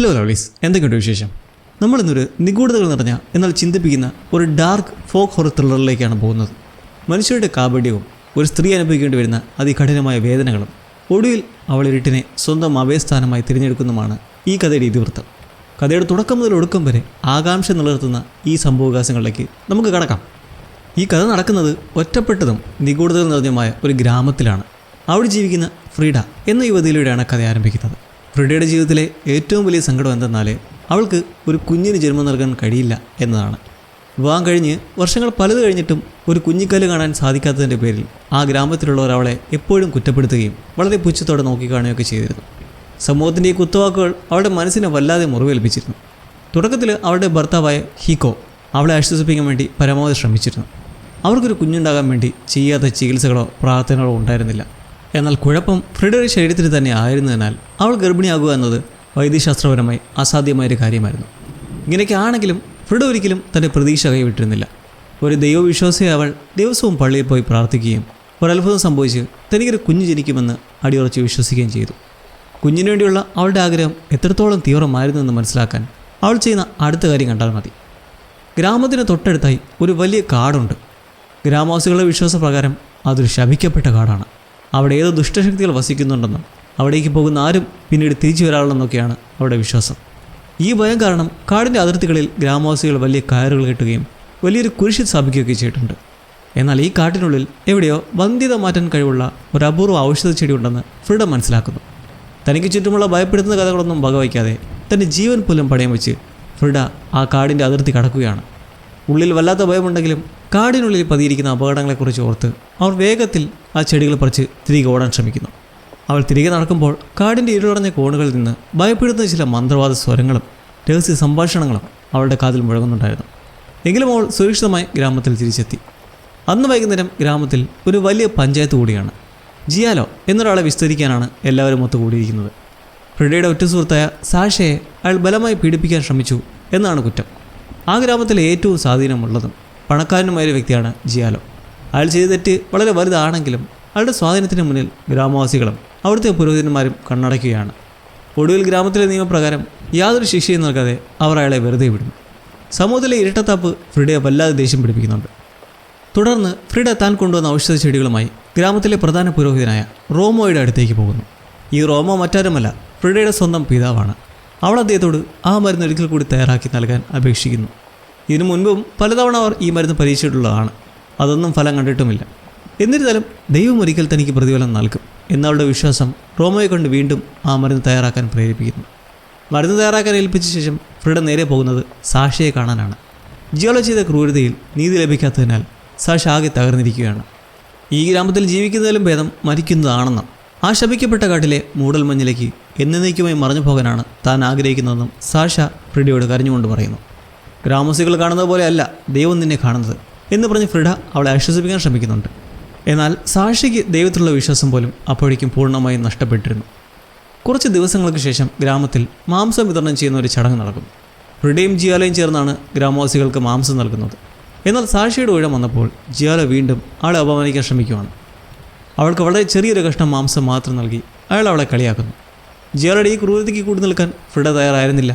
Hello ലവ്ലീസ്, എന്തൊക്കെയുണ്ട് വിശേഷം? നമ്മളിന്നൊരു നിഗൂഢതകൾ നിറഞ്ഞ എന്നാൽ ചിന്തിപ്പിക്കുന്ന ഒരു ഡാർക്ക് ഫോക്ക് ഹൊറർ ത്രില്ലറിലേക്കാണ് പോകുന്നത്. മനുഷ്യരുടെ കാപട്യവും ഒരു സ്ത്രീ അനുഭവിക്കേണ്ടി വരുന്ന അതികഠിനമായ വേദനകളും ഒടുവിൽ അവൾ ഇരുട്ടിനെ സ്വന്തം അഭയസ്ഥാനമായി തിരഞ്ഞെടുക്കുന്നതുമാണ് ഈ കഥയുടെ ഇതിവൃത്തം. കഥയുടെ തുടക്കം മുതൽ ഒടുക്കം വരെ ആകാംക്ഷ നിലനിർത്തുന്ന ഈ സംഭവവികാസങ്ങളിലേക്ക് നമുക്ക് കടക്കാം. ഈ കഥ നടക്കുന്നത് ഒറ്റപ്പെട്ടതും നിഗൂഢതകൾ നിറഞ്ഞതുമായ ഒരു ഗ്രാമത്തിലാണ്. അവിടെ ജീവിക്കുന്ന ഫ്രീഡ എന്ന യുവതിയിലൂടെയാണ് കഥ ആരംഭിക്കുന്നത്. ഫ്രീഡയുടെ ജീവിതത്തിലെ ഏറ്റവും വലിയ സങ്കടം എന്തെന്നാൽ അവൾക്ക് ഒരു കുഞ്ഞിന് ജന്മം നൽകാൻ കഴിയില്ല എന്നതാണ്. വിവാഹം കഴിഞ്ഞ് വർഷങ്ങൾ പലത് കഴിഞ്ഞിട്ടും ഒരു കുഞ്ഞിക്കല്ല് കാണാൻ സാധിക്കാത്തതിൻ്റെ പേരിൽ ആ ഗ്രാമത്തിലുള്ളവർ അവളെ എപ്പോഴും കുറ്റപ്പെടുത്തുകയും വളരെ പുച്ഛത്തോടെ നോക്കിക്കാണുകയൊക്കെ ചെയ്തിരുന്നു. സമൂഹത്തിൻ്റെ ഈ കുത്തുവാക്കുകൾ അവളുടെ മനസ്സിനെ വല്ലാതെ മുറിവേൽപ്പിച്ചിരുന്നു. തുടക്കത്തിൽ അവളുടെ ഭർത്താവായ ഹീക്കോ അവളെ ആശ്വസിപ്പിക്കാൻ വേണ്ടി പരമാവധി ശ്രമിച്ചിരുന്നു. അവർക്കൊരു കുഞ്ഞുണ്ടാകാൻ വേണ്ടി ചെയ്യാത്ത ചികിത്സകളോ പ്രാർത്ഥനകളോ ഉണ്ടായിരുന്നില്ല. എന്നാൽ കുഴപ്പം ഫ്രീഡയുടെ ശരീരത്തിൽ തന്നെ ആയിരുന്നതിനാൽ അവൾ ഗർഭിണിയാകുക എന്നത് വൈദ്യശാസ്ത്രപരമായി അസാധ്യമായൊരു കാര്യമായിരുന്നു. ഇങ്ങനെയൊക്കെ ആണെങ്കിലും ഫ്രീഡ ഒരിക്കലും തൻ്റെ പ്രതീക്ഷ കൈവിട്ടിരുന്നില്ല. ഒരു ദൈവവിശ്വാസിയായ അവൾ ദിവസവും പള്ളിയിൽ പോയി പ്രാർത്ഥിക്കുകയും ഒരത്ഭുതം സംഭവിച്ച് തനിക്കൊരു കുഞ്ഞ് ജനിക്കുമെന്ന് അടിയുറച്ച് വിശ്വസിക്കുകയും ചെയ്തു. കുഞ്ഞിനു വേണ്ടിയുള്ള അവളുടെ ആഗ്രഹം എത്രത്തോളം തീവ്രമായിരുന്നുവെന്ന് മനസ്സിലാക്കാൻ അവൾ ചെയ്യുന്ന അടുത്ത കാര്യം കണ്ടാൽ മതി. ഗ്രാമത്തിന് തൊട്ടടുത്തായി ഒരു വലിയ കാടുണ്ട്. ഗ്രാമവാസികളുടെ വിശ്വാസപ്രകാരം അതൊരു ശപിക്കപ്പെട്ട കാടാണ്. അവിടെ ഏതോ ദുഷ്ടശക്തികൾ വസിക്കുന്നുണ്ടെന്നും അവിടേക്ക് പോകുന്ന ആരും പിന്നീട് തിരിച്ചു വരാറുള്ളെന്നൊക്കെയാണ് അവരുടെ വിശ്വാസം. ഈ ഭയം കാരണം കാടിൻ്റെ അതിർത്തികളിൽ ഗ്രാമവാസികൾ വലിയ കയറുകൾ കെട്ടുകയും വലിയൊരു കുരിശ് സ്ഥാപിക്കുകയൊക്കെ ചെയ്തിട്ടുണ്ട്. എന്നാൽ ഈ കാട്ടിനുള്ളിൽ എവിടെയോ വന്ധ്യത മാറ്റാൻ കഴിവുള്ള ഒരു അപൂർവ ഔഷധ ചെടി ഉണ്ടെന്ന് ഫ്രീഡ മനസ്സിലാക്കുന്നു. തനിക്ക് ചുറ്റുമുള്ള ഭയപ്പെടുത്തുന്ന കഥകളൊന്നും വകവയ്ക്കാതെ തൻ്റെ ജീവൻ പോലും പണയം വെച്ച് ഫ്രീഡ ആ കാടിൻ്റെ അതിർത്തി കടക്കുകയാണ്. ഉള്ളിൽ വല്ലാത്ത ഭയമുണ്ടെങ്കിലും കാടിനുള്ളിൽ പതിയിരിക്കുന്ന അപകടങ്ങളെക്കുറിച്ച് ഓർത്ത് അവർ വേഗത്തിൽ ആ ചെടികൾ പറിച്ച് തിരികെ ഓടാൻ ശ്രമിക്കുന്നു. അവൾ തിരികെ നടക്കുമ്പോൾ കാടിൻ്റെ ഇരുളടഞ്ഞ കോണുകളിൽ നിന്ന് ഭയപ്പെടുത്തുന്ന ചില മന്ത്രവാദ സ്വരങ്ങളും രഹസ്യ സംഭാഷണങ്ങളും അവളുടെ കാതിൽ മുഴങ്ങുന്നുണ്ടായിരുന്നു. എങ്കിലും അവൾ സുരക്ഷിതമായി ഗ്രാമത്തിൽ തിരിച്ചെത്തി. അന്ന് വൈകുന്നേരം ഗ്രാമത്തിൽ ഒരു വലിയ പഞ്ചായത്ത് കൂടിയാണ്. ജിയാലോ എന്നൊരാളെ വിസ്തരിക്കാനാണ് എല്ലാവരും ഒത്തുകൂടിയിരിക്കുന്നത്. ഫ്രീഡയുടെ ഉറ്റ സുഹൃത്തായ സാഷയെ അയാൾ ബലമായി പീഡിപ്പിക്കാൻ ശ്രമിച്ചു എന്നാണ് കുറ്റം. ആ ഗ്രാമത്തിലെ ഏറ്റവും സ്വാധീനമുള്ളതും പണക്കാരനുമായൊരു വ്യക്തിയാണ് ജിയാലോ. അയാൾ ചെയ്ത തെറ്റ് വളരെ വലുതാണെങ്കിലും അയാളുടെ സ്വാധീനത്തിന് മുന്നിൽ ഗ്രാമവാസികളും അവിടുത്തെ പുരോഹിതന്മാരും കണ്ണടയ്ക്കുകയാണ്. ഒടുവിൽ ഗ്രാമത്തിലെ നിയമപ്രകാരം യാതൊരു ശിക്ഷയും നൽകാതെ അവർ അയാളെ വെറുതെ വിടുന്നു. സമൂഹത്തിലെ ഇരട്ടത്താപ്പ് ഫ്രീഡയെ വല്ലാതെ ദേഷ്യം പിടിപ്പിക്കുന്നുണ്ട്. തുടർന്ന് ഫ്രീഡ താൻ കൊണ്ടുവന്ന ഔഷധ ചെടികളുമായി ഗ്രാമത്തിലെ പ്രധാന പുരോഹിതനായ റോമോയുടെ അടുത്തേക്ക് പോകുന്നു. ഈ റോമോ മറ്റാരുമല്ല, ഫ്രീഡയുടെ സ്വന്തം പിതാവാണ്. അവൾ അദ്ദേഹത്തോട് ആ മരുന്ന് ഒരിക്കൽ കൂടി തയ്യാറാക്കി നൽകാൻ അപേക്ഷിക്കുന്നു. ഇതിനു മുൻപും പലതവണ അവർ ഈ മരുന്ന് പരീക്ഷിച്ചിട്ടുള്ളതാണ്. അതൊന്നും ഫലം കണ്ടിട്ടുമില്ല. എന്നിരുന്നാലും ദൈവം ഒരിക്കൽ തനിക്ക് പ്രതിഫലം നൽകും എന്നവളുടെ വിശ്വാസം റോമോയെ കൊണ്ട് വീണ്ടും ആ മരുന്ന് തയ്യാറാക്കാൻ പ്രേരിപ്പിക്കുന്നു. മരുന്ന് തയ്യാറാക്കാൻ ഏൽപ്പിച്ച ശേഷം ഫ്രീഡ നേരെ പോകുന്നത് സാഷയെ കാണാനാണ്. ജിയാലോ ചെയ്ത ക്രൂരതയിൽ നീതി ലഭിക്കാത്തതിനാൽ സാഷ ആകെ തകർന്നിരിക്കുകയാണ്. ഈ ഗ്രാമത്തിൽ ജീവിക്കുന്നതിലും ഭേദം മരിക്കുന്നതാണെന്നും ആ ശപിക്കപ്പെട്ട കാട്ടിലെ മൂടൽമഞ്ഞിലേക്ക് എന്നേക്കുമായി മറഞ്ഞു പോകാനാണ് താൻ ആഗ്രഹിക്കുന്നതെന്നും സാഷ ഫ്രീഡയോട് കരഞ്ഞുകൊണ്ട് പറയുന്നു. ഗ്രാമവാസികൾ കാണുന്നത് പോലെയല്ല ദൈവം നിന്നെ കാണുന്നത് എന്ന് പറഞ്ഞ് ഫ്രീഡ അവളെ ആശ്വസിപ്പിക്കാൻ ശ്രമിക്കുന്നുണ്ട്. എന്നാൽ സാഷയ്ക്ക് ദൈവത്തിലുള്ള വിശ്വാസം പോലും അപ്പോഴേക്കും പൂർണ്ണമായും നഷ്ടപ്പെട്ടിരുന്നു. കുറച്ച് ദിവസങ്ങൾക്ക് ശേഷം ഗ്രാമത്തിൽ മാംസം വിതരണം ചെയ്യുന്ന ഒരു ചടങ്ങ് നടക്കും. ഫ്രീഡയും ജിയാലോയും ചേർന്നാണ് ഗ്രാമവാസികൾക്ക് മാംസം നൽകുന്നത്. എന്നാൽ സാഷയുടെ ഊഴം വന്നപ്പോൾ ജിയാലോ വീണ്ടും അവളെ അപമാനിക്കാൻ ശ്രമിക്കുകയാണ്. അവൾക്ക് വളരെ ചെറിയൊരു കഷ്ണം മാംസം മാത്രം നൽകി അയാൾ അവളെ കളിയാക്കുന്നു. ജിയാലോയുടെ ഈ ക്രൂരതയ്ക്ക് കൂടി നിൽക്കാൻ ഫ്രീഡ തയ്യാറായിരുന്നില്ല.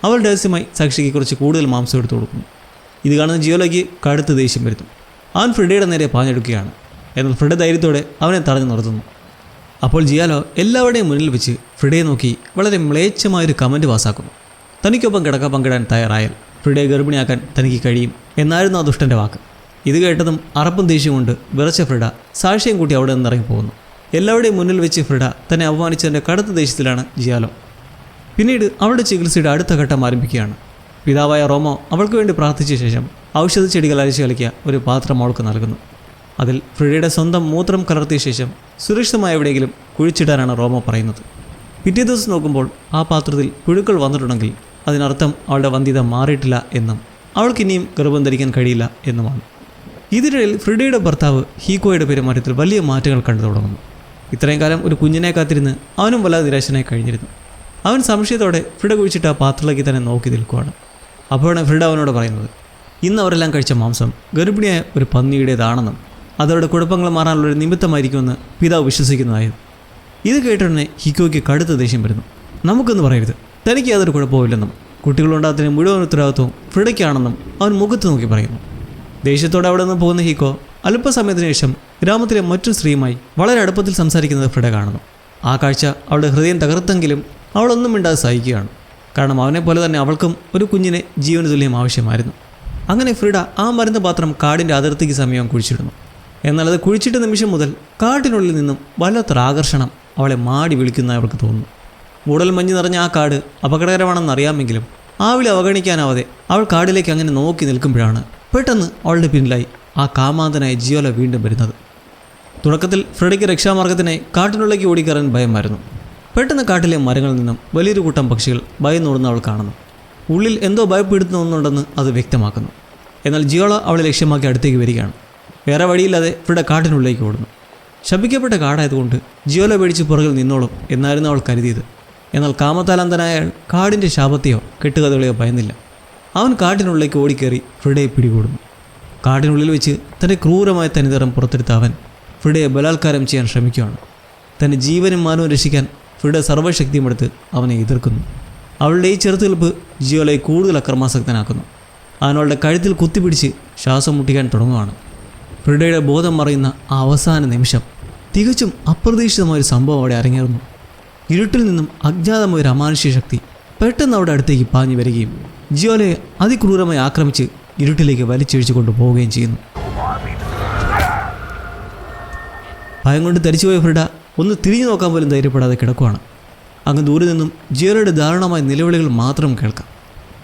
അവൾ രഹസ്യമായി സാക്ഷിക്ക് കുറച്ച് കൂടുതൽ മാംസം എടുത്തു കൊടുക്കുന്നു. ഇത് കാണുന്ന ജിയാലോയ്ക്ക് കടുത്ത ദേഷ്യം വരുന്നു. അവൻ ഫ്രീഡയുടെ നേരെ പാഞ്ഞെടുക്കുകയാണ്. എന്നാൽ ഫ്രീഡ ധൈര്യത്തോടെ അവനെ തടഞ്ഞു നിർത്തുന്നു. അപ്പോൾ ജിയാലോ എല്ലാവരുടെയും മുന്നിൽ വെച്ച് ഫ്രീഡയെ നോക്കി വളരെ മ്ലേച്ഛമായൊരു കമൻറ്റ് പാസ്സാക്കുന്നു. തനിക്കൊപ്പം കിടക്ക പങ്കിടാൻ തയ്യാറായാൽ ഫ്രീഡയെ ഗർഭിണിയാക്കാൻ തനിക്ക് കഴിയും എന്നായിരുന്നു ആ ദുഷ്ടൻ്റെ വാക്ക്. ഇത് കേട്ടതും അറപ്പും ദേഷ്യം കൊണ്ട് വിറച്ച ഫ്രീഡ സാക്ഷിയും കൂട്ടി അവിടെ നിന്ന് ഇറങ്ങി പോകുന്നു. എല്ലാവരുടെയും മുന്നിൽ വെച്ച് ഫ്രീഡ തന്നെ അപമാനിച്ചതിൻ്റെ കടുത്ത ദേഷ്യത്തിലാണ് ജിയാലോ. പിന്നീട് അവളുടെ ചികിത്സയുടെ അടുത്ത ഘട്ടം ആരംഭിക്കുകയാണ്. പിതാവായ റോമോ അവൾക്ക് വേണ്ടി പ്രാർത്ഥിച്ച ശേഷം ഔഷധ ചെടികൾ അരച്ച് കളിക്കുക ഒരു പാത്രം അവൾക്ക് നൽകുന്നു. അതിൽ ഫ്രീഡയുടെ സ്വന്തം മൂത്രം കലർത്തിയ ശേഷം സുരക്ഷിതമായ എവിടെയെങ്കിലും കുഴിച്ചിടാനാണ് റോമോ പറയുന്നത്. പിറ്റേ ദിവസം നോക്കുമ്പോൾ ആ പാത്രത്തിൽ പുഴുക്കൾ വന്നിട്ടുണ്ടെങ്കിൽ അതിനർത്ഥം അവളുടെ വന്ധ്യത മാറിയിട്ടില്ല എന്നും അവൾക്ക് ഇനിയും ഗർഭം ധരിക്കാൻ കഴിയില്ല എന്നുമാണ്. ഇതിനിടയിൽ ഫ്രീഡയുടെ ഭർത്താവ് ഹീക്കോയുടെ പെരുമാറ്റത്തിൽ വലിയ മാറ്റങ്ങൾ കണ്ടു തുടങ്ങുന്നു. ഇത്രയും കാലം ഒരു കുഞ്ഞിനെ കാത്തിരുന്ന് അവനും വല്ലാതെ നിരാശനായി കഴിഞ്ഞിരുന്നു. അവൻ സംശയത്തോടെ ഫ്രീഡ കുഴിച്ചിട്ട് ആ പാത്രത്തിലേക്ക് തന്നെ നോക്കി നിൽക്കുകയാണ്. അപ്പോഴാണ് ഫ്രീഡ അവനോട് പറയുന്നത്, ഇന്ന് അവരെല്ലാം കഴിച്ച മാംസം ഗർഭിണിയായ ഒരു പന്നിയുടേതാണെന്നും അതവരുടെ കുഴപ്പങ്ങൾ മാറാനുള്ളൊരു നിമിത്തമായിരിക്കുമെന്ന് പിതാവ് വിശ്വസിക്കുന്നതായിരുന്നു. ഇത് കേട്ടുടനെ ഹിക്കോയ്ക്ക് കടുത്ത ദേഷ്യം വരുന്നു. നമുക്കൊന്ന് പറയരുത്, തനിക്ക് യാതൊരു കുഴപ്പമില്ലെന്നും കുട്ടികളുണ്ടാകത്തിന് മുഴുവൻ ഉത്തരവാദിത്വവും ഫ്രിഡയ്ക്കാണെന്നും അവൻ മുഖത്ത് നോക്കി പറയുന്നു. ദേഷ്യത്തോടെ അവിടെ നിന്ന് പോകുന്ന ഹീക്കോ അല്പസമയത്തിന് ശേഷം ഗ്രാമത്തിലെ മറ്റൊരു സ്ത്രീയുമായി വളരെ അടുപ്പത്തിൽ സംസാരിക്കുന്നത് ഫ്രിഡ കാണുന്നു. ആ കാഴ്ച അവളുടെ ഹൃദയം തകർത്തെങ്കിലും അവളൊന്നും മിണ്ടാതെ സഹിക്കുകയാണ്. കാരണം അവനെപ്പോലെ തന്നെ അവൾക്കും ഒരു കുഞ്ഞിനെ ജീവന തുല്യം ആവശ്യമായിരുന്നു. അങ്ങനെ ഫ്രിഡ ആ മരുന്ന് പാത്രം കാടിൻ്റെ അതിർത്തിക്ക് സമീപം കുഴിച്ചിടുന്നു. എന്നാൽ അത് കുഴിച്ചിട്ട നിമിഷം മുതൽ കാട്ടിനുള്ളിൽ നിന്നും വല്ലാത്തൊരു ആകർഷണം അവളെ മാടി വിളിക്കുന്നതായി അവൾക്ക് തോന്നുന്നു. മൂടൽ മഞ്ഞ് നിറഞ്ഞ ആ കാട് അപകടകരമാണെന്നറിയാമെങ്കിലും ആ വിളി അവഗണിക്കാനാവാതെ അവൾ കാടിലേക്ക് അങ്ങനെ നോക്കി നിൽക്കുമ്പോഴാണ് പെട്ടെന്ന് അവളുടെ പിന്നിലായി ആ കാമാന്തനായ ജിയോല വീണ്ടും വരുന്നത്. തുടക്കത്തിൽ ഫ്രെഡയ്ക്ക് രക്ഷാമാർഗത്തിനായി കാട്ടിനുള്ളിലേക്ക് ഓടിക്കയറാൻ ഭയമായിരുന്നു. പെട്ടെന്ന് കാട്ടിലെ മരങ്ങളിൽ നിന്നും വലിയൊരു കൂട്ടം പക്ഷികൾ ഭയന്നോടുന്ന അവൾ കാണുന്നു. ഉള്ളിൽ എന്തോ ഭയപ്പെടുത്തുന്ന ഒന്നുണ്ടെന്ന് അത് വ്യക്തമാക്കുന്നു. എന്നാൽ ജിയോള അവളെ ലക്ഷ്യമാക്കി അടുത്തേക്ക് വരികയാണ്. വേറെ വഴിയില്ലാതെ ഫ്രിഡ കാട്ടിനുള്ളിലേക്ക് ഓടുന്നു. ശപിക്കപ്പെട്ട കാടായതുകൊണ്ട് ജിയോല പേടിച്ച് പുറകിൽ നിന്നോളും എന്നായിരുന്നു അവൾ കരുതിയത്. എന്നാൽ കാമത്താലന്തനായ അയാൾ കാടിൻ്റെ ശാപത്തെയോ കെട്ടുകഥകളെയോ ഭയന്നില്ല. അവൻ കാട്ടിനുള്ളിലേക്ക് ഓടിക്കേറി ഫ്രിഡയെ പിടികൂടുന്നു. കാടിനുള്ളിൽ വെച്ച് തൻ്റെ ക്രൂരമായ തനിനിറം പുറത്തെടുത്ത അവൻ ഫ്രിഡയെ ബലാത്കാരം ചെയ്യാൻ ശ്രമിക്കുകയാണ്. തൻ്റെ ജീവനും മാനവും രക്ഷിക്കാൻ ഫ്രിഡ സർവ്വശക്തിയും എടുത്ത് അവനെ എതിർക്കുന്നു. അവളുടെ ഈ ചെറുത്തുനിൽപ്പ് ജിയോലയെ കൂടുതൽ അക്രമാസക്തനാക്കുന്നു. അവനവളുടെ കഴുത്തിൽ കുത്തിപ്പിടിച്ച് ശ്വാസം മുട്ടിക്കാൻ തുടങ്ങുകയാണ്. ഫ്രിഡയുടെ ബോധം മറയുന്ന ആ അവസാന നിമിഷം തികച്ചും അപ്രതീക്ഷിതമായൊരു സംഭവം അവിടെ അരങ്ങേറുന്നു. ഇരുട്ടിൽ നിന്നും അജ്ഞാതമായൊരു അമാനുഷ്യ ശക്തി പെട്ടെന്ന് അവിടെ അടുത്തേക്ക് പാഞ്ഞു വരികയും ജിയോലയെ അതിക്രൂരമായി ആക്രമിച്ച് ഇരുട്ടിലേക്ക് വലിച്ചിഴിച്ചു കൊണ്ടുപോവുകയും ചെയ്യുന്നു. ഭയം കൊണ്ട് തരിച്ചുപോയ ഫ്രിഡ ഒന്ന് തിരിഞ്ഞു നോക്കാൻ പോലും ധൈര്യപ്പെടാതെ കിടക്കുകയാണ്. അങ്ങ് ദൂരെ നിന്നും ജിയോലയുടെ ദാരുണമായ നിലവിളികൾ മാത്രം കേൾക്കാം.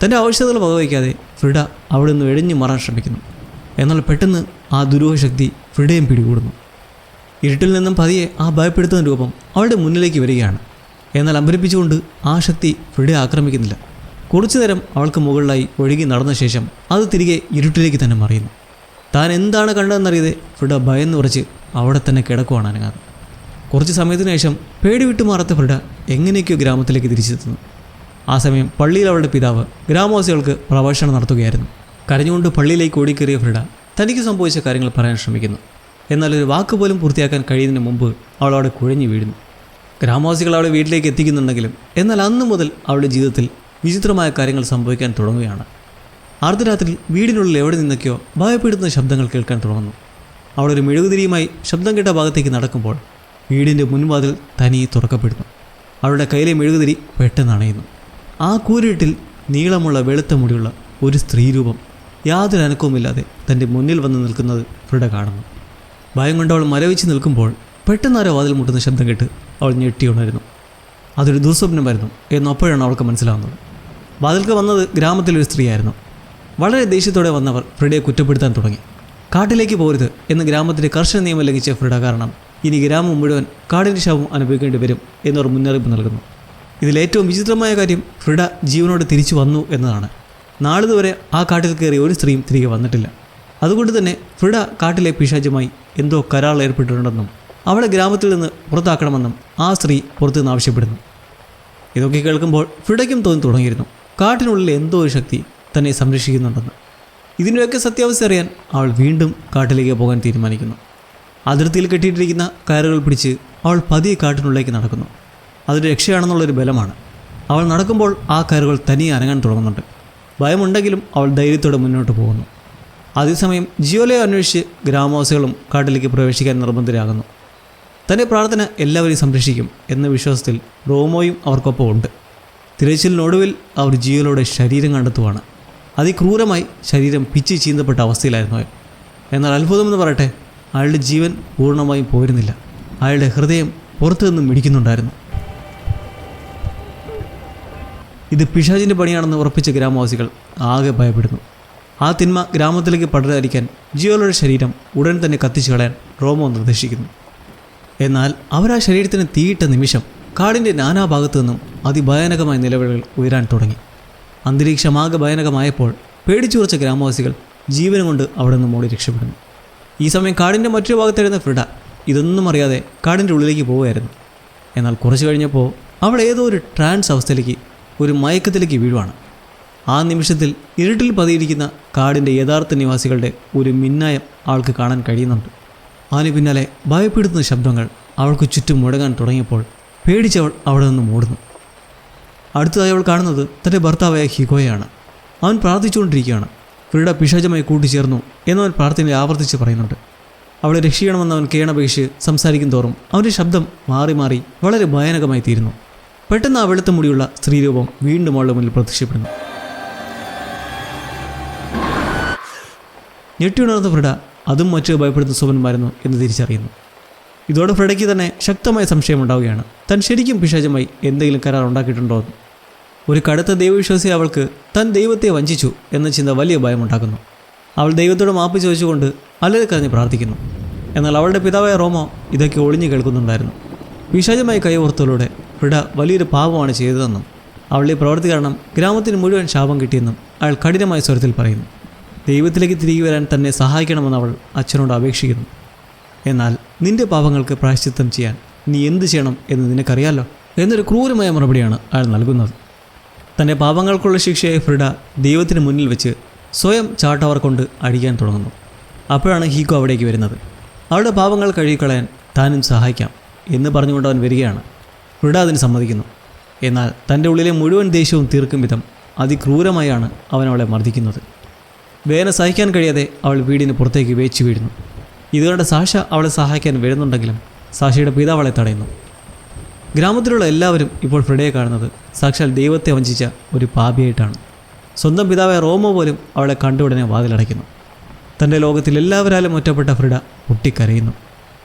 തൻ്റെ ആവശ്യതകൾ വകവയ്ക്കാതെ ഫ്രിഡ അവിടെ നിന്ന് എഴഞ്ഞു മാറാൻ ശ്രമിക്കുന്നു. എന്നാൽ പെട്ടെന്ന് ആ ദുരൂഹശക്തി ഫ്രിഡയും പിടികൂടുന്നു. ഇരുട്ടിൽ നിന്നും പതിയെ ആ ഭയപ്പെടുത്തുന്ന രൂപം അവളുടെ മുന്നിലേക്ക് വരികയാണ്. എന്നാൽ അമ്പരിപ്പിച്ചുകൊണ്ട് ആ ശക്തി ഫ്രിഡയെ ആക്രമിക്കുന്നില്ല. കുറച്ചു നേരം അവൾക്ക് മുകളിലായി ഒഴുകി നടന്ന ശേഷം അത് തിരികെ ഇരുട്ടിലേക്ക് തന്നെ മറിയുന്നു. താൻ എന്താണ് കണ്ടതെന്നറിയാതെ ഫ്രിഡ ഭയന്ന് ഉറച്ച് അവിടെ തന്നെ കിടക്കുവാണ് അനങ്ങാതെ. കുറച്ച് സമയത്തിന് ശേഷം പേടി വിട്ടുമാറാത്ത ഫ്രിഡ എങ്ങനെയൊക്കെയോ ഗ്രാമത്തിലേക്ക് തിരിച്ചെത്തുന്നു. ആ സമയം പള്ളിയിൽ അവളുടെ പിതാവ് ഗ്രാമവാസികൾക്ക് പ്രഭാഷണം നടത്തുകയായിരുന്നു. കരഞ്ഞുകൊണ്ട് പള്ളിയിലേക്ക് ഓടിക്കേറിയ ഫ്രിഡ തനിക്ക് സംഭവിച്ച കാര്യങ്ങൾ പറയാൻ ശ്രമിക്കുന്നു. എന്നാൽ ഒരു വാക്ക് പോലും പൂർത്തിയാക്കാൻ കഴിയുന്നതിന് മുമ്പ് അവൾ അവിടെ കുഴഞ്ഞു വീഴുന്നു. ഗ്രാമവാസികൾ അവളെ വീട്ടിലേക്ക് എത്തിക്കുന്നുണ്ടെങ്കിലും എന്നാൽ അന്നു മുതൽ അവളുടെ ജീവിതത്തിൽ വിചിത്രമായ കാര്യങ്ങൾ സംഭവിക്കാൻ തുടങ്ങുകയാണ്. അർദ്ധരാത്രി വീടിനുള്ളിൽ എവിടെ നിന്നൊക്കെയോ ഭയപ്പെടുത്തുന്ന ശബ്ദങ്ങൾ കേൾക്കാൻ തുടങ്ങുന്നു. അവളൊരു മെഴുകുതിരിയുമായി ശബ്ദം കേട്ട ഭാഗത്തേക്ക് നടക്കുമ്പോൾ വീടിൻ്റെ മുൻവാതിൽ തനിയെ തുറക്കപ്പെടുന്നു. അവളുടെ കയ്യിലെ മെഴുകുതിരി പെട്ടെന്ന് അണയുന്നു. ആ കൂരിട്ടിൽ നീളമുള്ള വെളുത്ത മുടിയുള്ള ഒരു സ്ത്രീരൂപം യാതൊരു അനക്കവുമില്ലാതെ തൻ്റെ മുന്നിൽ വന്ന് നിൽക്കുന്നത് ഫ്രിഡ കാണുന്നു. ഭയം കൊണ്ട് അവൾ മരവിച്ച് നിൽക്കുമ്പോൾ പെട്ടെന്ന് ആരോ വാതിൽ മുട്ടുന്ന ശബ്ദം കേട്ട് അവൾ ഞെട്ടിയുണരുന്നു. അതൊരു ദുസ്വപ്നമായിരുന്നു എന്നപ്പോഴാണ് അവൾക്ക് മനസ്സിലാവുന്നത്. വാതിൽക്ക് വന്നത് ഗ്രാമത്തിലൊരു സ്ത്രീയായിരുന്നു. വളരെ ദേഷ്യത്തോടെ വന്നവർ ഫ്രിഡയെ കുറ്റപ്പെടുത്താൻ തുടങ്ങി. കാട്ടിലേക്ക് പോരുത് എന്ന് ഗ്രാമത്തിൻ്റെ കർശന നിയമം ലംഘിച്ച ഫ്രിഡ കാരണം ഇനി ഗ്രാമം മുഴുവൻ കാടിൻ്റെ ശവം അനുഭവിക്കേണ്ടി വരും എന്നവർ മുന്നറിയിപ്പ് നൽകുന്നു. ഇതിലേറ്റവും വിചിത്രമായ കാര്യം ഫ്രിഡ ജീവനോട് തിരിച്ചു വന്നു എന്നതാണ്. നാളിതുവരെ ആ കാട്ടിൽ കയറിയ ഒരു സ്ത്രീയും തിരികെ വന്നിട്ടില്ല. അതുകൊണ്ട് തന്നെ ഫ്രിഡ കാട്ടിലെ പിശാചുമായി എന്തോ കരാർ ഏർപ്പെട്ടിട്ടുണ്ടെന്നും അവളെ ഗ്രാമത്തിൽ നിന്ന് പുറത്താക്കണമെന്നും ആ സ്ത്രീ പുറത്തുനിന്ന് ആവശ്യപ്പെടുന്നു. ഇതൊക്കെ കേൾക്കുമ്പോൾ ഫ്രിഡയ്ക്കും തോന്നി തുടങ്ങിയിരുന്നു കാട്ടിനുള്ളിൽ എന്തോ ഒരു ശക്തി തന്നെ സംരക്ഷിക്കുന്നുണ്ടെന്ന്. ഇതിൻ്റെയൊക്കെ സത്യാവസ്ഥ അറിയാൻ അവൾ വീണ്ടും കാട്ടിലേക്ക് പോകാൻ തീരുമാനിക്കുന്നു. അതിർത്തിയിൽ കെട്ടിയിട്ടിരിക്കുന്ന കയറുകൾ പിടിച്ച് അവൾ പതിയെ കാട്ടിനുള്ളിലേക്ക് നടക്കുന്നു. അതൊരു രക്ഷയാണെന്നുള്ളൊരു ബലമാണ്. അവൾ നടക്കുമ്പോൾ ആ കയറുകൾ തനിയെ അനങ്ങാൻ തുടങ്ങുന്നുണ്ട്. ഭയമുണ്ടെങ്കിലും അവൾ ധൈര്യത്തോടെ മുന്നോട്ട് പോകുന്നു. അതേസമയം ജിയോലയെ അന്വേഷിച്ച് ഗ്രാമവാസികളും കാട്ടിലേക്ക് പ്രവേശിക്കാൻ നിർബന്ധരാകുന്നു. തൻ്റെ പ്രാർത്ഥന എല്ലാവരെയും സംരക്ഷിക്കും എന്ന വിശ്വാസത്തിൽ റോമോയും അവർക്കൊപ്പം ഉണ്ട്. തിരച്ചിലിനൊടുവിൽ അവർ ജിയോലയുടെ ശരീരം കണ്ടെത്തുവാണ്. അതിക്രൂരമായി ശരീരം പിച്ചി ചീന്തപ്പെട്ട അവസ്ഥയിലായിരുന്നു അയാൾ. എന്നാൽ അത്ഭുതമെന്ന് പറയട്ടെ, അയാളുടെ ജീവൻ പൂർണ്ണമായും പോരുന്നില്ല. അയാളുടെ ഹൃദയം പുറത്തു നിന്നും മിടിക്കുന്നുണ്ടായിരുന്നു. ഇത് പിശാചിൻ്റെ പണിയാണെന്ന് ഉറപ്പിച്ച ഗ്രാമവാസികൾ ആകെ ഭയപ്പെടുന്നു. ആ തിന്മ ഗ്രാമത്തിലേക്ക് പടരാതിരിക്കാൻ ജിയോലയുടെ ശരീരം ഉടൻ തന്നെ കത്തിച്ചു കളയാൻ റോമോ നിർദ്ദേശിക്കുന്നു. എന്നാൽ അവർ ആ ശരീരത്തിന് തീയിട്ട നിമിഷം കാടിൻ്റെ നാനാഭാഗത്തു നിന്നും അതിഭയാനകമായ നിലവിളികൾ ഉയരാൻ തുടങ്ങി. അന്തരീക്ഷമാകെ ഭയാനകമായപ്പോൾ പേടിച്ചുറച്ച ഗ്രാമവാസികൾ ജീവനം കൊണ്ട് അവിടെ നിന്ന് മോടി രക്ഷപ്പെടുന്നു. ഈ സമയം കാടിൻ്റെ മറ്റൊരു ഭാഗത്തായിരുന്ന ഫ്രിഡ ഇതൊന്നും അറിയാതെ കാടിൻ്റെ ഉള്ളിലേക്ക് പോവുകയായിരുന്നു. എന്നാൽ കുറച്ച് കഴിഞ്ഞപ്പോൾ അവൾ ഏതോ ഒരു ട്രാൻസ് അവസ്ഥയിലേക്ക്, ഒരു മയക്കത്തിലേക്ക് വീഴുവാണ്. ആ നിമിഷത്തിൽ ഇരുട്ടിൽ പതിയിരിക്കുന്ന കാടിൻ്റെ യഥാർത്ഥ നിവാസികളുടെ ഒരു മിന്നായം അവൾക്ക് കാണാൻ കഴിയുന്നുണ്ട്. അതിന് പിന്നാലെ ഭയപ്പെടുത്തുന്ന ശബ്ദങ്ങൾ അവൾക്ക് ചുറ്റും മുടങ്ങാൻ തുടങ്ങിയപ്പോൾ പേടിച്ചവൾ അവിടെ നിന്ന് ഓടുന്നു. അടുത്തതായി അവൾ കാണുന്നത് തൻ്റെ ഭർത്താവായ ഹീഗോയാണ്. അവൻ പ്രാർത്ഥിച്ചുകൊണ്ടിരിക്കുകയാണ്. ഫ്രിഡ പിശാചുമായി കൂട്ടിച്ചേർന്നു എന്നവൻ പ്രാർത്ഥനയിൽ ആവർത്തിച്ച് പറയുന്നുണ്ട്. അവളെ രക്ഷിക്കണമെന്ന് അവൻ കേണപേക്ഷിച്ച് സംസാരിക്കും തോറും അവൻ്റെ ശബ്ദം മാറി മാറി വളരെ ഭയാനകമായി തീരുന്നു. പെട്ടെന്ന് ആ വെളുത്ത മുടിയുള്ള സ്ത്രീരൂപം വീണ്ടും അവളുടെ മുന്നിൽ പ്രത്യക്ഷപ്പെടുന്നു. ഞെട്ടിയുണർന്ന ഫ്രിഡ അതും മറ്റു ഭയപ്പെടുന്ന സ്വപ്നമായിരുന്നു എന്ന് തിരിച്ചറിയുന്നു. ഇതോടെ ഫ്രിഡയ്ക്ക് തന്നെ ശക്തമായ സംശയമുണ്ടാവുകയാണ്, താൻ ശരിക്കും പിശാചുമായി എന്തെങ്കിലും കരാർ ഉണ്ടാക്കിയിട്ടുണ്ടോ എന്ന്. ഒരു കടുത്ത ദൈവവിശ്വാസി അവൾക്ക് താൻ ദൈവത്തെ വഞ്ചിച്ചു എന്ന ചിന്ത വലിയ ഭയമുണ്ടാക്കുന്നു. അവൾ ദൈവത്തോട് മാപ്പ് ചോദിച്ചുകൊണ്ട് അലറിക്കരഞ്ഞ് പ്രാർത്ഥിക്കുന്നു. എന്നാൽ അവളുടെ പിതാവായ റോമോ ഇതൊക്കെ ഒളിഞ്ഞു കേൾക്കുന്നുണ്ടായിരുന്നു. പിശാചുമായി കൈകോർത്തതിലൂടെ ഫ്രിഡ വലിയൊരു പാപമാണ് ചെയ്തതെന്നും അവളുടെ പ്രവൃത്തി കാരണം ഗ്രാമത്തിന് മുഴുവൻ ശാപം കിട്ടിയെന്നും അയാൾ കഠിനമായ സ്വരത്തിൽ പറയുന്നു. ദൈവത്തിലേക്ക് തിരികെ വരാൻ തന്നെ സഹായിക്കണമെന്ന് അവൾ അച്ഛനോട് അപേക്ഷിക്കുന്നു. എന്നാൽ നിന്റെ പാപങ്ങൾക്ക് പ്രായശ്ചിത്തം ചെയ്യാൻ നീ എന്ത് ചെയ്യണം എന്ന് നിനക്കറിയാലോ എന്നൊരു ക്രൂരമായ മറുപടിയാണ് അയാൾ നൽകുന്നത്. തൻ്റെ പാപങ്ങൾക്കുള്ള ശിക്ഷയായ ഫ്രിഡ ദൈവത്തിന് മുന്നിൽ വെച്ച് സ്വയം ചാട്ടവർ കൊണ്ട് അടിക്കാൻ തുടങ്ങുന്നു. അപ്പോഴാണ് ഹീഗോ അവിടേക്ക് വരുന്നത്. അവളുടെ പാപങ്ങൾ കഴുകിക്കളയാൻ താനും സഹായിക്കാം എന്ന് പറഞ്ഞുകൊണ്ട് അവൻ വരികയാണ്. ഫ്രിഡ അതിന് സമ്മതിക്കുന്നു. എന്നാൽ തൻ്റെ ഉള്ളിലെ മുഴുവൻ ദേഷ്യവും തീർക്കും വിധം അതിക്രൂരമായാണ് അവൻ അവളെ മർദ്ദിക്കുന്നത്. വേദന സഹിക്കാൻ കഴിയാതെ അവൾ വീടിന് പുറത്തേക്ക് വേച്ചു വീഴുന്നു. ഇതുകൊണ്ട് സാഷ അവളെ സഹായിക്കാൻ വരുന്നുണ്ടെങ്കിലും സാഷയുടെ പിതാവ് അവളെ തടയുന്നു. ഗ്രാമത്തിലുള്ള എല്ലാവരും ഇപ്പോൾ ഫ്രിഡയെ കാണുന്നത് സാക്ഷാൽ ദൈവത്തെ വഞ്ചിച്ച ഒരു പാപിയായിട്ടാണ്. സ്വന്തം പിതാവായ റോമോ പോലും അവളെ കണ്ടുടനെ വാതിലടയ്ക്കുന്നു. തൻ്റെ ലോകത്തിൽ എല്ലാവരാലും ഒറ്റപ്പെട്ട ഫ്രിഡ പൊട്ടിക്കരയുന്നു.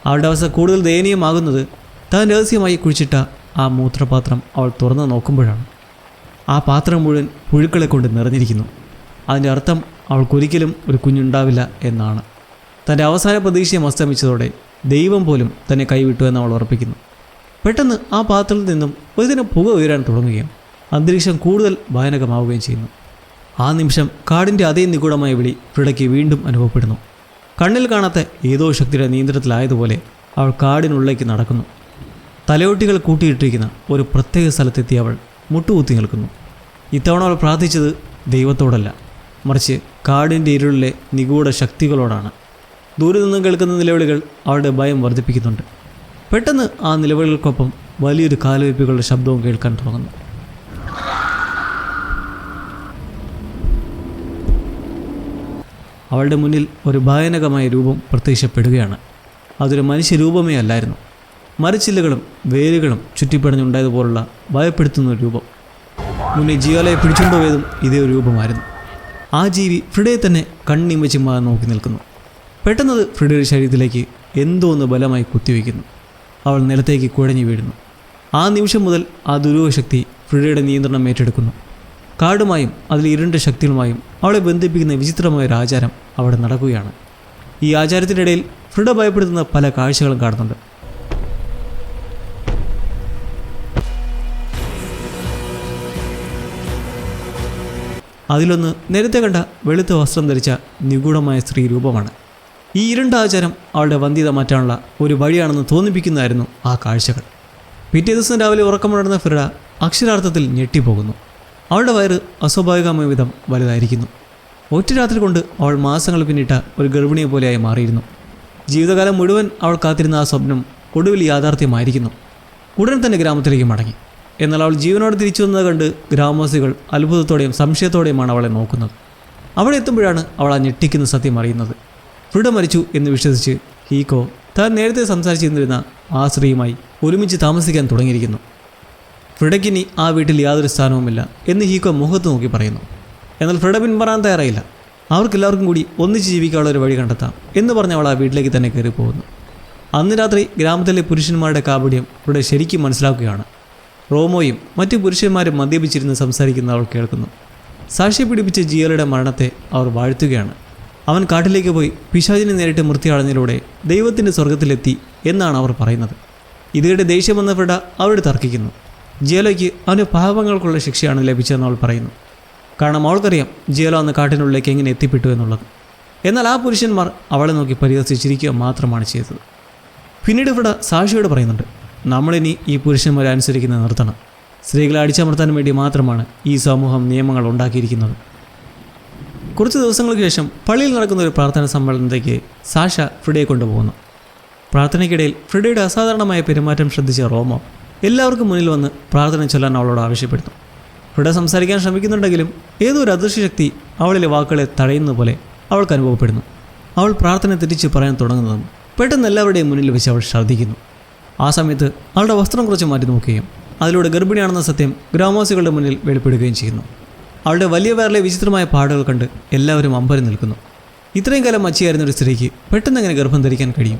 അവളുടെ അവസ്ഥ കൂടുതൽ ദയനീയമാകുന്നത് താൻ രഹസ്യമായി കുഴിച്ചിട്ട ആ മൂത്രപാത്രം അവൾ തുറന്ന് നോക്കുമ്പോഴാണ്. ആ പാത്രം മുഴുവൻ പുഴുക്കളെ കൊണ്ട് നിറഞ്ഞിരിക്കുന്നു. അതിൻ്റെ അർത്ഥം അവൾക്കൊരിക്കലും ഒരു കുഞ്ഞുണ്ടാവില്ല എന്നാണ്. തൻ്റെ അവസാന പ്രതീക്ഷയും അസ്തമിച്ചതോടെ ദൈവം പോലും തന്നെ കൈവിട്ടു എന്ന് അവൾ ഉറപ്പിക്കുന്നു. പെട്ടെന്ന് ആ പാത്രത്തിൽ നിന്നും ഒരുദിനം പുക ഉയരാൻ തുടങ്ങുകയും അന്തരീക്ഷം കൂടുതൽ ഭയാനകമാവുകയും ചെയ്യുന്നു. ആ നിമിഷം കാടിൻ്റെ അതേ നിഗൂഢമായ വിളി ഫ്രിഡയ്ക്ക് വീണ്ടും അനുഭവപ്പെടുന്നു. കണ്ണിൽ കാണാത്ത ഏതോ ശക്തിയുടെ നിയന്ത്രണത്തിലായതുപോലെ അവൾ കാടിനുള്ളിലേക്ക് നടക്കുന്നു. തലയോട്ടികൾ കൂട്ടിയിട്ടിരിക്കുന്ന ഒരു പ്രത്യേക സ്ഥലത്തെത്തി അവൾ മുട്ടുകുത്തി നിൽക്കുന്നു. ഇത്തവണ അവൾ പ്രാർത്ഥിച്ചത് ദൈവത്തോടല്ല, മറിച്ച് കാടിൻ്റെ ഇരുളിലെ നിഗൂഢ ശക്തികളോടാണ്. ദൂരെ നിന്നും കേൾക്കുന്ന നിലവിളികൾ അവളുടെ ഭയം വർദ്ധിപ്പിക്കുന്നുണ്ട്. പെട്ടെന്ന് ആ നിലവിളികൾക്കൊപ്പം വലിയൊരു കാലുവയ്പ്പുകളുടെ ശബ്ദവും കേൾക്കാൻ തുടങ്ങുന്നു. അവളുടെ മുന്നിൽ ഒരു ഭയാനകമായ രൂപം പ്രത്യക്ഷപ്പെടുകയാണ്. അതൊരു മനുഷ്യരൂപമേ അല്ലായിരുന്നു. മരച്ചില്ലകളും വേരുകളും ചുറ്റിപ്പടഞ്ഞുണ്ടായതുപോലുള്ള ഭയപ്പെടുത്തുന്ന ഒരു രൂപം. മുന്നേ ജിയോലയെ പിടിച്ചുകൊണ്ടുപോയതും ഇതേ ഒരു രൂപമായിരുന്നു. ആ ജീവി ഫ്രിഡയെ തന്നെ കണ്ണീം വെച്ചുമാ നോക്കി നിൽക്കുന്നു. പെട്ടെന്നത് ഫ്രിഡയുടെ ശരീരത്തിലേക്ക് എന്തോ ഒന്ന് ബലമായി കുത്തിവയ്ക്കുന്നു. അവൾ നിലത്തേക്ക് കുഴഞ്ഞു വീഴുന്നു. ആ നിമിഷം മുതൽ ആ ദുരൂഹശക്തി ഫ്രിഡയുടെ നിയന്ത്രണം ഏറ്റെടുക്കുന്നു. കാടുമായും അതിൽ ഇരുണ്ട ശക്തികളുമായും അവളെ ബന്ധിപ്പിക്കുന്ന വിചിത്രമായ ഒരു ആചാരം അവിടെ നടക്കുകയാണ്. ഈ ആചാരത്തിനിടയിൽ ഫ്രിഡ ഭയപ്പെടുത്തുന്ന പല കാഴ്ചകളും കാണുന്നുണ്ട്. അതിലൊന്ന് നേരത്തെ കണ്ട വെളുത്ത വസ്ത്രം ധരിച്ച നിഗൂഢമായ സ്ത്രീ രൂപമാണ്. ഈ ഇരുണ്ട ആചാരം അവളുടെ വന്ധ്യത മാറ്റാനുള്ള ഒരു വഴിയാണെന്ന് തോന്നിപ്പിക്കുന്നതായിരുന്നു ആ കാഴ്ചകൾ. പിറ്റേ ദിവസം രാവിലെ ഉറക്കമുണർന്ന ഫ്രിഡ അക്ഷരാർത്ഥത്തിൽ ഞെട്ടിപ്പോകുന്നു. അവളുടെ വയറ് അസ്വാഭാവികമായ വിധം വലുതായിരിക്കുന്നു. ഒറ്റ രാത്രി കൊണ്ട് അവൾ മാസങ്ങൾ പിന്നിട്ട ഒരു ഗർഭിണിയെ പോലെയായി മാറിയിരുന്നു. ജീവിതകാലം മുഴുവൻ അവൾ കാത്തിരുന്ന ആ സ്വപ്നം ഒടുവിൽ യാഥാർത്ഥ്യമായിരിക്കുന്നു. ഉടൻ തന്നെ ഗ്രാമത്തിലേക്ക് മടങ്ങി. എന്നാൽ അവൾ ജീവനോട് തിരിച്ചു വന്നത് കണ്ട് ഗ്രാമവാസികൾ അത്ഭുതത്തോടെയും സംശയത്തോടെയുമാണ് അവളെ നോക്കുന്നത്. അവിടെ എത്തുമ്പോഴാണ് അവൾ ആ ഞെട്ടിക്കുന്ന സത്യം അറിയുന്നത്. ഫ്രിഡ മരിച്ചു എന്ന് വിശ്വസിച്ച് ഹീഗോ താൻ നേരത്തെ സംസാരിച്ചിരുന്നിരുന്ന ആ സ്ത്രീയുമായി ഒരുമിച്ച് താമസിക്കാൻ തുടങ്ങിയിരിക്കുന്നു. ഫ്രിഡയ്ക്കിനി ആ വീട്ടിൽ യാതൊരു സ്ഥാനവുമില്ല എന്ന് ഹീഗോ മുഖത്ത് നോക്കി പറയുന്നു. എന്നാൽ ഫ്രിഡ പിന്മാറാൻ തയ്യാറായില്ല. അവർക്കെല്ലാവർക്കും കൂടി ഒന്നിച്ച് ജീവിക്കാനുള്ള ഒരു വഴി കണ്ടെത്താം എന്ന് പറഞ്ഞ് അവൾ ആ വീട്ടിലേക്ക് തന്നെ കയറി പോകുന്നു. അന്ന് രാത്രി ഗ്രാമത്തിലെ പുരുഷന്മാരുടെ കാപട്യം ഫ്രിഡ ശരിക്കും മനസ്സിലാക്കുകയാണ്. റോമോയും മറ്റു പുരുഷന്മാരും മദ്യപിച്ചിരുന്ന് സംസാരിക്കുന്ന അവൾ കേൾക്കുന്നു. സാക്ഷ്യം പിടിപ്പിച്ച ജിയലയുടെ മരണത്തെ അവർ വാഴ്ത്തുകയാണ്. അവൻ കാട്ടിലേക്ക് പോയി പിശാചിനെ നേരിട്ട് മൃത്യുവടഞ്ഞതിലൂടെ ദൈവത്തിൻ്റെ സ്വർഗത്തിലെത്തി എന്നാണ് അവർ പറയുന്നത്. ഇതുകേട്ട് ദേഷ്യം വന്ന ഫ്രിഡ അവരോട് തർക്കിക്കുന്നു. ജിയലോയ്ക്ക് അവൻ്റെ പാപങ്ങൾക്കുള്ള ശിക്ഷയാണ് ലഭിച്ചതെന്ന് അവൾ പറയുന്നു. കാരണം അവൾക്കറിയാം ജിയലോ അന്ന് കാട്ടിനുള്ളിലേക്ക് എങ്ങനെ എത്തിപ്പെട്ടു എന്നുള്ളത്. എന്നാൽ ആ പുരുഷന്മാർ അവളെ നോക്കി പരിഹസിച്ചിരിക്കുക മാത്രമാണ് ചെയ്തത്. പിന്നീട് ഫ്രിഡ സാക്ഷിയോട് പറയുന്നുണ്ട്, നമ്മളിനി ഈ പുരുഷന്മാരെ അനുസരിക്കുന്നത് നിർത്തണം. സ്ത്രീകളെ അടിച്ചമർത്താൻ വേണ്ടി മാത്രമാണ് ഈ സമൂഹം നിയമങ്ങൾ ഉണ്ടാക്കിയിരിക്കുന്നത്. കുറച്ച് ദിവസങ്ങൾക്ക് ശേഷം പള്ളിയിൽ നടക്കുന്ന ഒരു പ്രാർത്ഥന സമ്മേളനത്തേക്ക് സാഷ ഫ്രിഡയെ കൊണ്ടുപോകുന്നു. പ്രാർത്ഥനയ്ക്കിടയിൽ ഫ്രിഡയുടെ അസാധാരണമായ പെരുമാറ്റം ശ്രദ്ധിച്ച റോമോ എല്ലാവർക്കും മുന്നിൽ വന്ന് പ്രാർത്ഥന ചൊല്ലാൻ അവളോട് ആവശ്യപ്പെടുന്നു. ഫ്രിഡ സംസാരിക്കാൻ ശ്രമിക്കുന്നുണ്ടെങ്കിലും ഏതോ ഒരു അദൃശ്യ ശക്തി അവളിലെ വാക്കുകളെ തടയുന്നത് പോലെ അവൾക്ക് അനുഭവപ്പെടുന്നു. അവൾ പ്രാർത്ഥന തെറ്റിച്ച് പറയാൻ തുടങ്ങുന്നതും പെട്ടെന്ന് എല്ലാവരുടെയും മുന്നിൽ വെച്ച് അവൾ ശ്രദ്ധിക്കുന്നു. ആ സമയത്ത് അവളുടെ വസ്ത്രം കുറച്ച് മാറ്റി നോക്കുകയും അതിലൂടെ ഗർഭിണിയാണെന്ന സത്യം ഗ്രാമവാസികളുടെ മുന്നിൽ വെളിപ്പെടുകയും ചെയ്യുന്നു. അവളുടെ വലിയ വയറിലെ വിചിത്രമായ പാടുകൾ കണ്ട് എല്ലാവരും അമ്പരം നിൽക്കുന്നു. ഇത്രയും കാലം മച്ചിയായിരുന്ന ഒരു സ്ത്രീക്ക് പെട്ടെന്ന് എങ്ങനെ ഗർഭം ധരിക്കാൻ കഴിയും?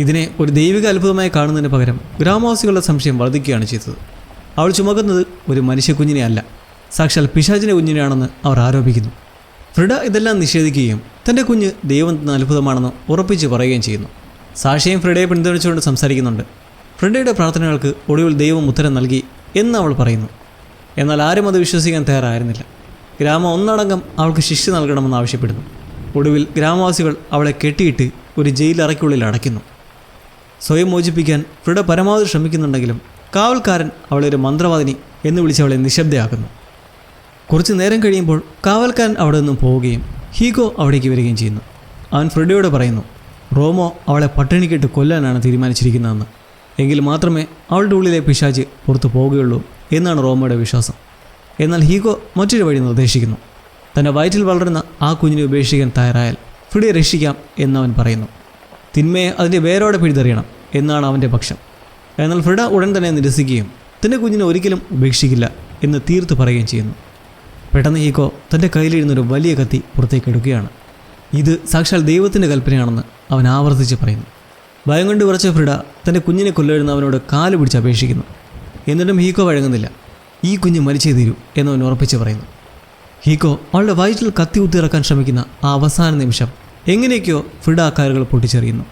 ഇതിനെ ഒരു ദൈവിക അത്ഭുതമായി കാണുന്നതിന് പകരം ഗ്രാമവാസികളുടെ സംശയം വർദ്ധിക്കുകയാണ് ചെയ്തത്. അവൾ ചുമക്കുന്നത് ഒരു മനുഷ്യക്കുഞ്ഞിനെ അല്ല, സാക്ഷാൽ പിശാചിൻ്റെ കുഞ്ഞിനെയാണെന്ന് അവർ ആരോപിക്കുന്നു. ഫ്രിഡ ഇതെല്ലാം നിഷേധിക്കുകയും തൻ്റെ കുഞ്ഞ് ദൈവം തന്ന അത്ഭുതമാണെന്ന് ഉറപ്പിച്ച് പറയുകയും ചെയ്യുന്നു. സാക്ഷിയും ഫ്രിഡയെ പിന്തുണച്ചുകൊണ്ട് സംസാരിക്കുന്നുണ്ട്. ഫ്രിഡയുടെ പ്രാർത്ഥനകൾക്ക് ഒടുവിൽ ദൈവം ഉത്തരം നൽകി എന്ന് അവൾ പറയുന്നു. എന്നാൽ ആരും അത് വിശ്വസിക്കാൻ തയ്യാറായിരുന്നില്ല. ഗ്രാമം ഒന്നടങ്കം അവൾക്ക് ശിക്ഷ നൽകണമെന്ന് ആവശ്യപ്പെടുന്നു. ഒടുവിൽ ഗ്രാമവാസികൾ അവളെ കെട്ടിയിട്ട് ഒരു ജയിലറയ്ക്കുള്ളിൽ അടയ്ക്കുന്നു. സ്വയം മോചിപ്പിക്കാൻ ഫ്രിഡ പരമാവധി ശ്രമിക്കുന്നുണ്ടെങ്കിലും കാവൽക്കാരൻ അവളെ ഒരു മന്ത്രവാദിനി എന്ന് വിളിച്ച് അവളെ നിശബ്ദയാക്കുന്നു. കുറച്ച് നേരം കഴിയുമ്പോൾ കാവൽക്കാരൻ അവിടെ നിന്നും പോവുകയും ഹീഗോ അവിടേക്ക് വരികയും ചെയ്യുന്നു. അവൻ ഫ്രിഡയോട് പറയുന്നു, റോമോ അവളെ പട്ടിണിക്കിട്ട് കൊല്ലാനാണ് തീരുമാനിച്ചിരിക്കുന്നതെന്ന്. എങ്കിൽ മാത്രമേ അവളുടെ ഉള്ളിലെ പിശാച് പുറത്തു പോവുകയുള്ളൂ എന്നാണ് റോമോയുടെ വിശ്വാസം. എന്നാൽ ഹീഗോ മറ്റൊരു വഴി നിർദ്ദേശിക്കുന്നു. തൻ്റെ വയറ്റിൽ വളരുന്ന ആ കുഞ്ഞിനെ ഉപേക്ഷിക്കാൻ തയ്യാറായാൽ ഫ്രിഡയെ രക്ഷിക്കാം എന്നവൻ പറയുന്നു. തിന്മയെ അതിൻ്റെ വേരോടെ പിഴുതെറിയണം എന്നാണ് അവൻ്റെ പക്ഷം. എന്നാൽ ഫ്രിഡ ഉടൻ തന്നെ നിരസിക്കുകയും തൻ്റെ കുഞ്ഞിനെ ഒരിക്കലും ഉപേക്ഷിക്കില്ല എന്ന് തീർത്ത് പറയുകയും ചെയ്യുന്നു. പെട്ടെന്ന് ഹീഗോ തൻ്റെ കയ്യിലിരുന്നൊരു വലിയ കത്തി പുറത്തേക്ക് എടുക്കുകയാണ്. ഇത് സാക്ഷാൽ ദൈവത്തിൻ്റെ കൽപ്പനയാണെന്ന് അവൻ ആവർത്തിച്ച് പറയുന്നു. ഭയം കൊണ്ട് വിറച്ച ഫ്രിഡ തൻ്റെ കുഞ്ഞിനെ കൊല്ലുന്നവനോട് കാല് പിടിച്ച് അപേക്ഷിക്കുന്നു. എന്നിട്ടും ഹീഗോ വഴങ്ങുന്നില്ല. ഈ കുഞ്ഞ് മരിച്ചേ തീരൂ എന്നവൻ ഉറപ്പിച്ച് പറയുന്നു. ഹീഗോ അവളുടെ വയറ്റിൽ കത്തി കുത്തിയിറക്കാൻ ശ്രമിക്കുന്ന ആ അവസാന നിമിഷം എങ്ങനെയൊക്കെയോ ഫ്രിഡ ആ കാലുകൾ പൊട്ടിച്ചെറിയുന്നു.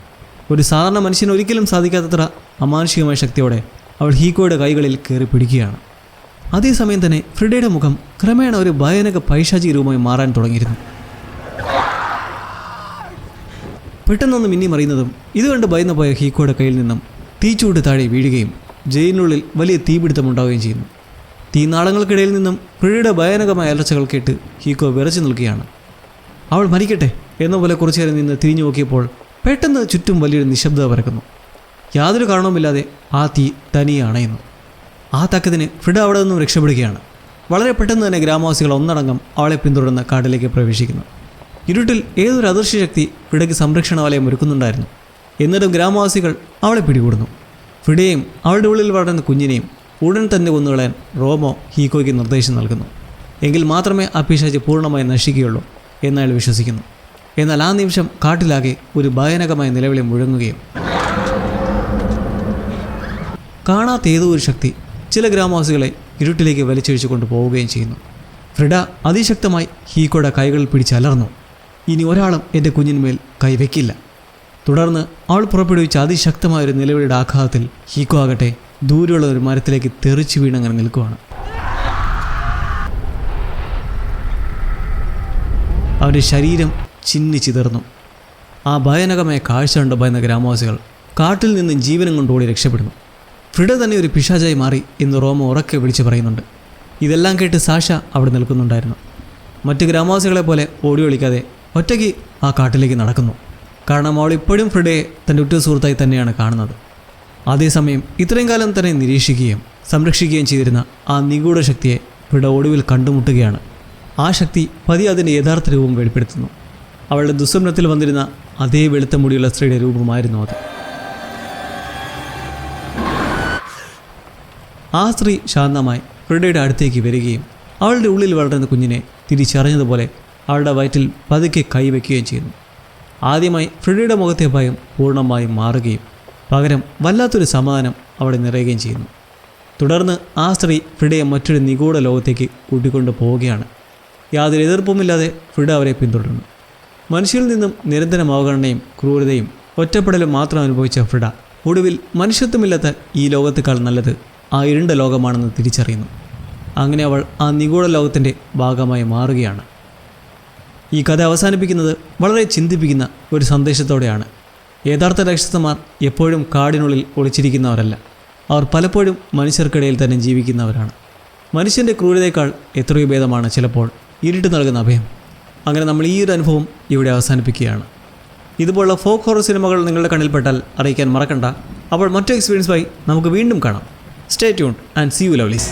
ഒരു സാധാരണ മനുഷ്യന് ഒരിക്കലും സാധിക്കാത്തത്ര അമാനുഷികമായ ശക്തിയോടെ അവൾ ഹീഗോയുടെ കൈകളിൽ കയറി പിടിക്കുകയാണ്. അതേസമയം തന്നെ ഫ്രിഡയുടെ മുഖം ക്രമേണ ഒരു ഭയാനക പൈശാചിക രൂപമായി മാറാൻ തുടങ്ങിയിരുന്നു. പെട്ടെന്നൊന്ന് മിന്നി മറിയുന്നതും ഇതുകണ്ട് ഭയന്നു പോയ ഹീഗോയുടെ കയ്യിൽ നിന്നും തീച്ചൂട്ട് താഴെ വീഴുകയും ജയിലിനുള്ളിൽ വലിയ തീപിടുത്തമുണ്ടാവുകയും ചെയ്യുന്നു. തീനാളങ്ങൾക്കിടയിൽ നിന്നും ഫ്രിഡയുടെ ഭയാനകമായ അലർച്ചകൾ കേട്ട് ഹീഗോ വിറച്ചു നിൽക്കുകയാണ്. അവൾ മരിക്കട്ടെ എന്ന പോലെ കുറച്ചു നേരം നിന്ന് തിരിഞ്ഞു നോക്കിയപ്പോൾ പെട്ടെന്ന് ചുറ്റും വലിയൊരു നിശബ്ദത പരക്കുന്നു. യാതൊരു കാരണവുമില്ലാതെ ആ തീ തനിയെ അണയുന്നു. ആ തക്കത്തിന് ഫ്രിഡ അവിടെ നിന്നും രക്ഷപ്പെടുകയാണ്. വളരെ പെട്ടെന്ന് തന്നെ ഗ്രാമവാസികൾ ഒന്നടങ്കം അവളെ പിന്തുടർന്ന് കാട്ടിലേക്ക് പ്രവേശിക്കുന്നു. ഇരുട്ടിൽ ഏതൊരു അദൃശ്യ ശക്തി ഫ്രിഡയ്ക്ക് സംരക്ഷണ വലയം ഒരുക്കുന്നുണ്ടായിരുന്നു. എന്നിട്ടും ഗ്രാമവാസികൾ അവളെ പിടികൂടുന്നു. ഫ്രിഡയെയും അവളുടെ ഉള്ളിൽ വളരുന്ന കുഞ്ഞിനെയും ഉടൻ തന്നെ കൊന്നുകളയാൻ റോമോ ഹീഗോയ്ക്ക് നിർദ്ദേശം നൽകുന്നു. എങ്കിൽ മാത്രമേ ആ പിശാച് പൂർണ്ണമായി നശിക്കുകയുള്ളൂ എന്നയാൾ വിശ്വസിക്കുന്നു. എന്നാൽ ആ നിമിഷം കാട്ടിലാകെ ഒരു ഭയാനകമായ നിലവിളി മുഴങ്ങുകയും കാണാത്ത ഏതോ ഒരു ശക്തി ചില ഗ്രാമവാസികളെ ഇരുട്ടിലേക്ക് വലിച്ചഴിച്ചു കൊണ്ടുപോവുകയും ചെയ്യുന്നു. ഫ്രിഡ അതിശക്തമായി ഹീഗോയുടെ കൈകളിൽ പിടിച്ചലർന്നു. ഇനി ഒരാളും എൻ്റെ കുഞ്ഞിന്മേൽ കൈവയ്ക്കില്ല. തുടർന്ന് അവൾ പുറപ്പെടുവിച്ച അതിശക്തമായ ഒരു നിലവിളിയുടെ ആഘാതത്തിൽ ഹീഗോ ആകട്ടെ ദൂരെയുള്ള ഒരു മരത്തിലേക്ക് തെറിച്ചു വീണങ്ങനെ നിൽക്കുകയാണ്. അവൻ്റെ ശരീരം ചിന്നി ചിതർന്നു. ആ ഭയാനകമായ കാഴ്ച കണ്ട് ഭയന്ന ഗ്രാമവാസികൾ കാട്ടിൽ നിന്ന് ജീവനം കൊണ്ട് ഓടി രക്ഷപ്പെടുന്നു. ഫ്രിഡ തന്നെ ഒരു പിശാചായി മാറി എന്ന് റോമോ ഉറക്കെ വിളിച്ചു പറയുന്നുണ്ട്. ഇതെല്ലാം കേട്ട് സാഷ അവിടെ നിൽക്കുന്നുണ്ടായിരുന്നു. മറ്റ് ഗ്രാമവാസികളെ പോലെ ഓടി ഒളിക്കാതെ ഒറ്റയ്ക്ക് ആ കാട്ടിലേക്ക് നടക്കുന്നു. കാരണം അവൾ ഇപ്പോഴും ഫ്രിഡയെ തൻ്റെ ഉറ്റ സുഹൃത്തായി തന്നെയാണ് കാണുന്നത്. അതേസമയം ഇത്രയും കാലം തന്നെ നിരീക്ഷിക്കുകയും സംരക്ഷിക്കുകയും ചെയ്തിരുന്ന ആ നിഗൂഢ ശക്തിയെ ഫ്രിഡ ഒടുവിൽ കണ്ടുമുട്ടുകയാണ്. ആ ശക്തി പതിയെ അതിൻ്റെ യഥാർത്ഥ രൂപം വെളിപ്പെടുത്തുന്നു. അവളുടെ ദുസ്വപ്നത്തിൽ വന്നിരുന്ന അതേ വെളുത്ത മുടിയുള്ള സ്ത്രീയുടെ രൂപമായിരുന്നു അത്. ആ സ്ത്രീ ശാന്തമായി ഫ്രിഡയുടെ അടുത്തേക്ക് വരികയും അവളുടെ ഉള്ളിൽ വളരുന്ന കുഞ്ഞിനെ തിരിച്ചറിഞ്ഞതുപോലെ അവളുടെ വയറ്റിൽ പതുക്കെ കൈവയ്ക്കുകയും ചെയ്യുന്നു. ആദ്യമായി ഫ്രിഡയുടെ മുഖത്തെ ഭയം പൂർണ്ണമായും മാറുകയും പകരം വല്ലാത്തൊരു സമാധാനം അവിടെ നിറയുകയും ചെയ്യുന്നു. തുടർന്ന് ആ സ്ത്രീ ഫ്രിഡയെ മറ്റൊരു നിഗൂഢ ലോകത്തേക്ക് കൂട്ടിക്കൊണ്ടു പോവുകയാണ്. യാതൊരു എതിർപ്പുമില്ലാതെ ഫ്രിഡ അവരെ പിന്തുടരുന്നു. മനുഷ്യരിൽ നിന്നും നിരന്തരം അവഗണനയും ക്രൂരതയും ഒറ്റപ്പെടലും മാത്രം അനുഭവിച്ച ഫ്രിഡ ഒടുവിൽ മനുഷ്യത്വമില്ലാത്ത ഈ ലോകത്തേക്കാൾ നല്ലത് ആ ഇരുണ്ട ലോകമാണെന്ന് തിരിച്ചറിയുന്നു. അങ്ങനെ അവൾ ആ നിഗൂഢ ലോകത്തിൻ്റെ ഭാഗമായി മാറുകയാണ്. ഈ കഥ അവസാനിപ്പിക്കുന്നത് വളരെ ചിന്തിപ്പിക്കുന്ന ഒരു സന്ദേശത്തോടെയാണ്. യഥാർത്ഥ രാക്ഷസന്മാർ എപ്പോഴും കാടിനുള്ളിൽ ഒളിച്ചിരിക്കുന്നവരല്ല. അവർ പലപ്പോഴും മനുഷ്യർക്കിടയിൽ തന്നെ ജീവിക്കുന്നവരാണ്. മനുഷ്യൻ്റെ ക്രൂരതയേക്കാൾ എത്രയോ ഭേദമാണ് ചിലപ്പോൾ ഇരുട്ട് നൽകുന്ന അഭയം. അങ്ങനെ നമ്മൾ ഈ ഒരു അനുഭവം ഇവിടെ അവസാനിപ്പിക്കുകയാണ്. ഇതുപോലുള്ള ഫോക്ക് ഹൊറർ സിനിമകൾ നിങ്ങളുടെ കണ്ണിൽപ്പെട്ടാൽ അറിയിക്കാൻ മറക്കണ്ട. അപ്പോൾ മറ്റു എക്സ്പീരിയൻസുമായി നമുക്ക് വീണ്ടും കാണാം. Stay tuned and see you ലവ്ലീസ്.